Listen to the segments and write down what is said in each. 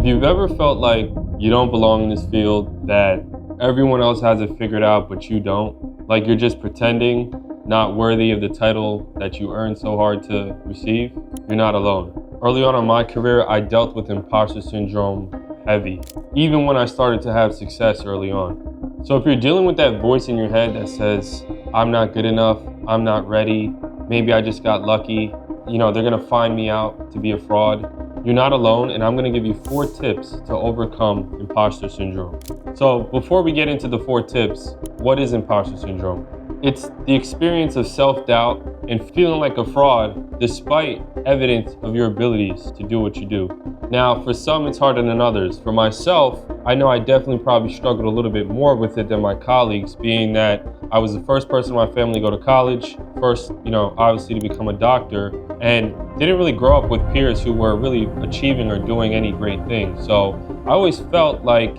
If you've ever felt like you don't belong in this field, that everyone else has it figured out but you don't, like you're just pretending, not worthy of the title that you earned so hard to receive, you're not alone. Early on in my career, I dealt with imposter syndrome heavy, even when I started to have success early on. So if you're dealing with that voice in your head that says, I'm not good enough, I'm not ready, maybe I just got lucky, they're gonna find me out to be a fraud, you're not alone, and I'm gonna give you 4 tips to overcome imposter syndrome. So before we get into the 4 tips, what is imposter syndrome? It's the experience of self-doubt and feeling like a fraud despite evidence of your abilities to do what you do. Now, for some, it's harder than others. For myself, I know I definitely probably struggled a little bit more with it than my colleagues, being that I was the first person in my family to go to college, first, obviously to become a doctor, and didn't really grow up with peers who were really achieving or doing any great thing. So I always felt like,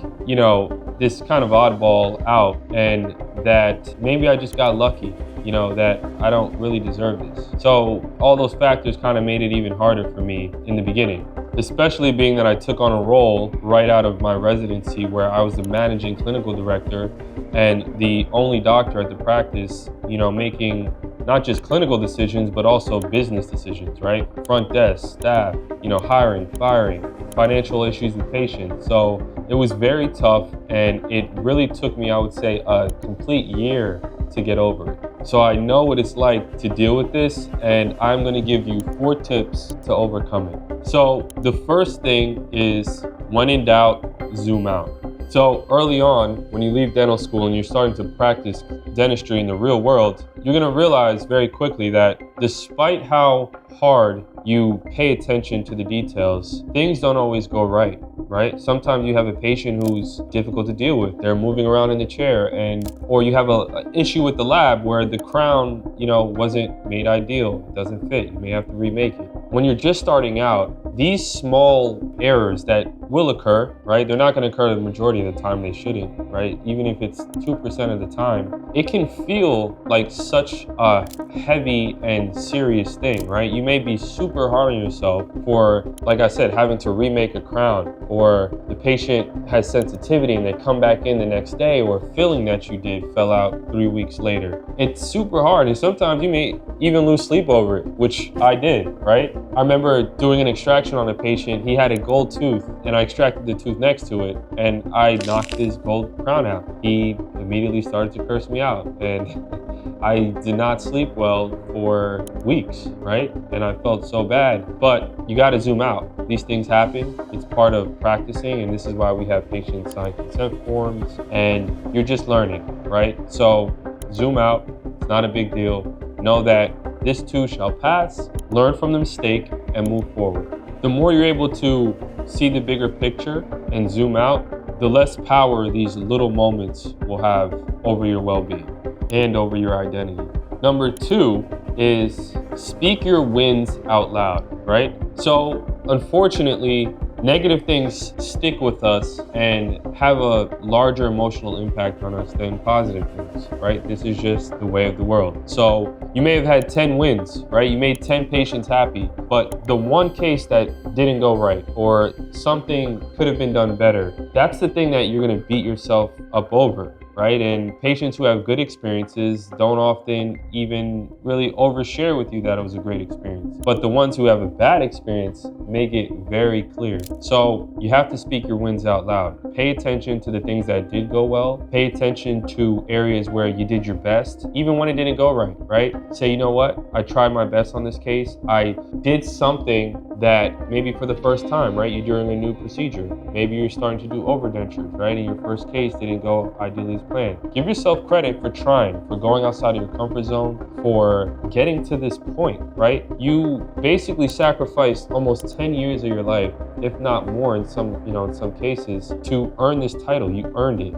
this kind of oddball out, and that maybe I just got lucky, that I don't really deserve this. So all those factors kind of made it even harder for me in the beginning, especially being that I took on a role right out of my residency where I was the managing clinical director and the only doctor at the practice, making not just clinical decisions, but also business decisions, right? Front desk, staff, hiring, firing, financial issues with patients. So it was very tough, and it really took me, I would say, a complete year to get over it. So I know what it's like to deal with this, and I'm gonna give you 4 tips to overcome it. So the first thing is, when in doubt, zoom out. So early on, when you leave dental school and you're starting to practice dentistry in the real world, you're gonna realize very quickly that despite how hard you pay attention to the details, things don't always go right? Sometimes you have a patient who's difficult to deal with. They're moving around in the chair, or you have an issue with the lab where the crown, wasn't made ideal, it doesn't fit, you may have to remake it. When you're just starting out, these small errors that will occur, right? They're not going to occur the majority of the time, they shouldn't, right? Even if it's 2% of the time, it can feel like such a heavy and serious thing, right? You may be super hard on yourself for, like I said, having to remake a crown, or the patient has sensitivity and they come back in the next day, or filling that you did fell out 3 weeks later. It's super hard, and sometimes you may even lose sleep over it, which I did, right? I remember doing an extraction on a patient. He had a gold tooth, and I extracted the tooth next to it, and I knocked his gold crown out. He immediately started to curse me out, and I did not sleep well for weeks, right? And I felt so bad. But you got to zoom out. These things happen. It's part of practicing, and this is why we have patients sign consent forms, and you're just learning, right? So zoom out. It's not a big deal. Know that this too shall pass. Learn from the mistake and move forward. The more you're able to see the bigger picture and zoom out, the less power these little moments will have over your well-being and over your identity. Number 2 is speak your wins out loud, right? So unfortunately, negative things stick with us and have a larger emotional impact on us than positive things, right? This is just the way of the world. So you may have had 10 wins, right? You made 10 patients happy, but the one case that didn't go right, or something could have been done better, that's the thing that you're gonna beat yourself up over, right? And patients who have good experiences don't often even really overshare with you that it was a great experience. But the ones who have a bad experience make it very clear. So you have to speak your wins out loud. Pay attention to the things that did go well. Pay attention to areas where you did your best, even when it didn't go right? Say, you know what? I tried my best on this case. I did something that maybe for the first time, right? You're doing a new procedure. Maybe you're starting to do overdentures, right? And your first case didn't go ideally as planned. Give yourself credit for trying, for going outside of your comfort zone, for getting to this point, right? You basically sacrificed almost 10 years of your life, if not more in some cases, to earn this title. You earned it,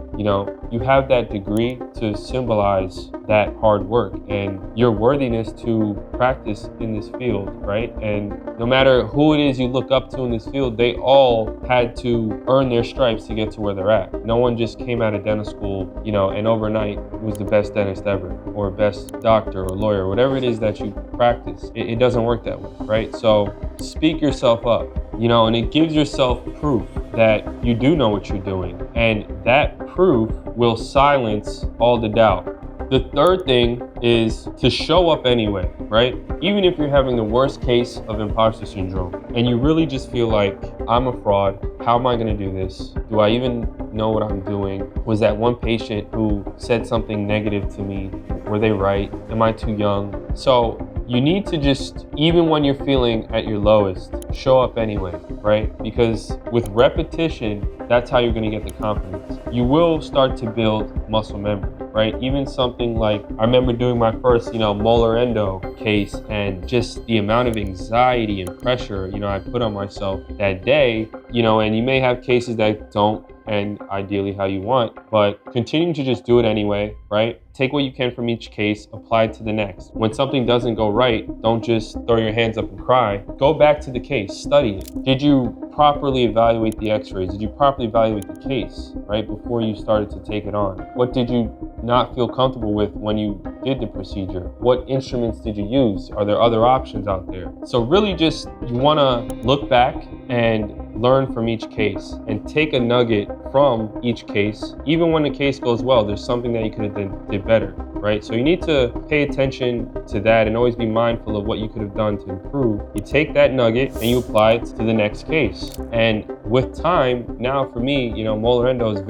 You have that degree to symbolize that hard work and your worthiness to practice in this field, right? And no matter who it is you look up to in this field, they all had to earn their stripes to get to where they're at. No one just came out of dental school, and overnight was the best dentist ever, or best doctor or lawyer, whatever it is that you practice. It doesn't work that way, right? So speak yourself up. and it gives yourself proof that you do know what you're doing. And that proof will silence all the doubt. The third thing is to show up anyway, right? Even if you're having the worst case of imposter syndrome and you really just feel like, I'm a fraud, how am I gonna do this? Do I even know what I'm doing? Was that one patient who said something negative to me? Were they right? Am I too young? So you need to just, even when you're feeling at your lowest, show up anyway, right? Because with repetition, that's how you're gonna get the confidence. You will start to build muscle memory, right? Even something like, I remember doing my first, molar endo case, and just the amount of anxiety and pressure, I put on myself that day, and you may have cases that don't end ideally how you want, but continuing to just do it anyway, right? Take what you can from each case, apply it to the next. When something doesn't go right, don't just throw your hands up and cry. Go back to the case, study it. Did you properly evaluate the x-rays? Did you properly evaluate the case, right, before you started to take it on? What did you not feel comfortable with when you did the procedure? What instruments did you use? Are there other options out there? So really just, you wanna look back and learn from each case and take a nugget from each case. Even when the case goes well, there's something that you could have did better, right? So you need to pay attention to that and always be mindful of what you could have done to improve. You take that nugget and you apply it to the next case. And with time, now for me, molar endo is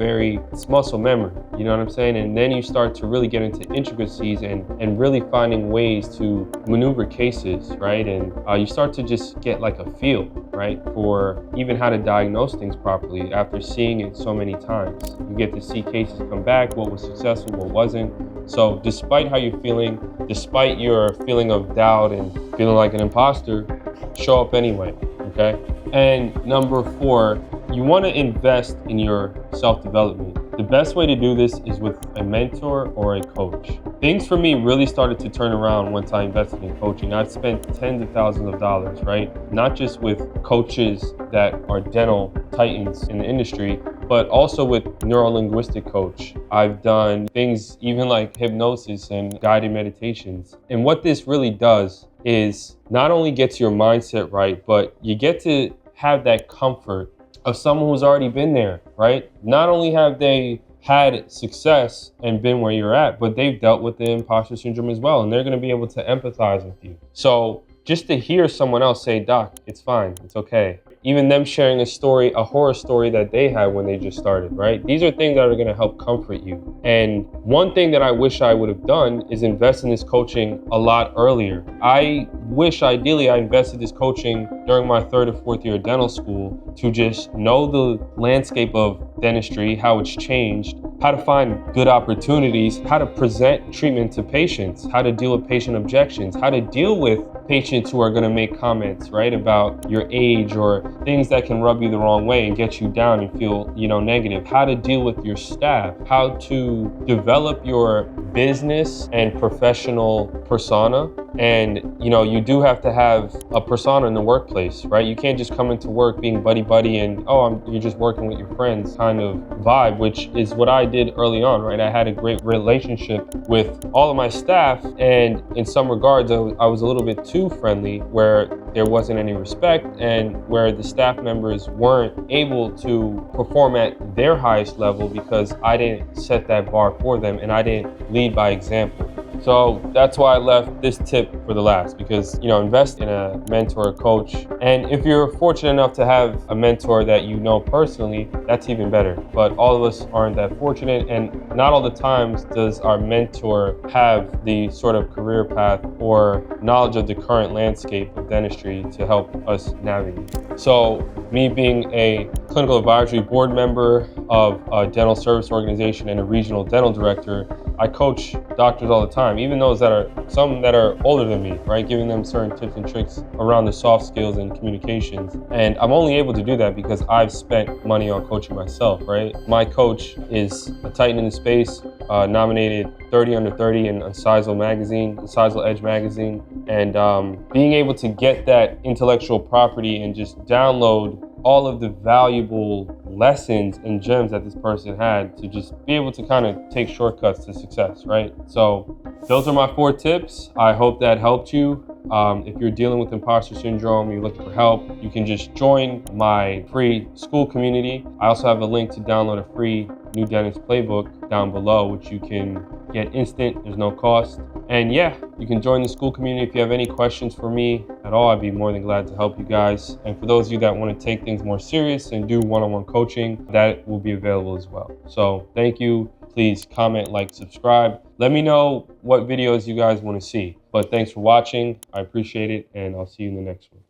it's muscle memory, you know what I'm saying? And then you start to really get into intricacies and really finding ways to maneuver cases, right? And you start to just get like a feel, right, for even how to diagnose things properly after seeing it so many times. You get to see cases come back, what was successful, what wasn't. So despite how you're feeling, despite your feeling of doubt and feeling like an imposter, show up anyway, okay? And number 4, you want to invest in your self-development. The best way to do this is with a mentor or a coach. Things for me really started to turn around once I invested in coaching. I've spent tens of thousands of dollars, right? Not just with coaches that are dental titans in the industry, but also with neuro-linguistic coach. I've done things even like hypnosis and guided meditations. And what this really does is not only gets your mindset right, but you get to have that comfort of someone who's already been there, right? Not only have they had success and been where you're at, but they've dealt with the imposter syndrome as well, and they're gonna be able to empathize with you. So just to hear someone else say, Doc, it's fine, it's okay. Even them sharing a story, a horror story that they had when they just started, right? These are things that are gonna help comfort you. And one thing that I wish I would have done is invest in this coaching a lot earlier. I wish ideally I invested this coaching during my 3rd or 4th year of dental school to just know the landscape of dentistry, how it's changed, how to find good opportunities, how to present treatment to patients, how to deal with patient objections, how to deal with patients who are going to make comments, right, about your age or things that can rub you the wrong way and get you down and feel, negative, how to deal with your staff, how to develop your business and professional persona. And, you do have to have a persona in the workplace, right? You can't just come into work being buddy and, you're just working with your friends kind of vibe, which is what I did early on, right? I had a great relationship with all of my staff, and in some regards, I was a little bit too friendly, where there wasn't any respect and where the staff members weren't able to perform at their highest level because I didn't set that bar for them and I didn't lead by example. So that's why I left this tip for the last, because, invest in a mentor or coach. And if you're fortunate enough to have a mentor that you know personally, that's even better. But all of us aren't that fortunate, and not all the times does our mentor have the sort of career path or knowledge of the current landscape of dentistry to help us navigate. So me being a clinical advisory board member of a dental service organization and a regional dental director, I coach doctors all the time, even those some that are older than me, right? Giving them certain tips and tricks around the soft skills and communications. And I'm only able to do that because I've spent money on coaching myself, right? My coach is a titan in the space, nominated 30 under 30 in a Sizewell Edge magazine. And being able to get that intellectual property and just download all of the valuable lessons and gems that this person had to just be able to kind of take shortcuts to success, right? So those are my 4 tips. I hope that helped you. If you're dealing with imposter syndrome, you're looking for help, you can just join my free school community. I also have a link to download a free New Dentist Playbook down below, which you can get instant, there's no cost. And yeah, you can join the school community. If you have any questions for me at all, I'd be more than glad to help you guys. And for those of you that want to take things more serious and do one-on-one coaching, that will be available as well. So thank you. Please comment, like, subscribe. Let me know what videos you guys want to see. But thanks for watching. I appreciate it, and I'll see you in the next one.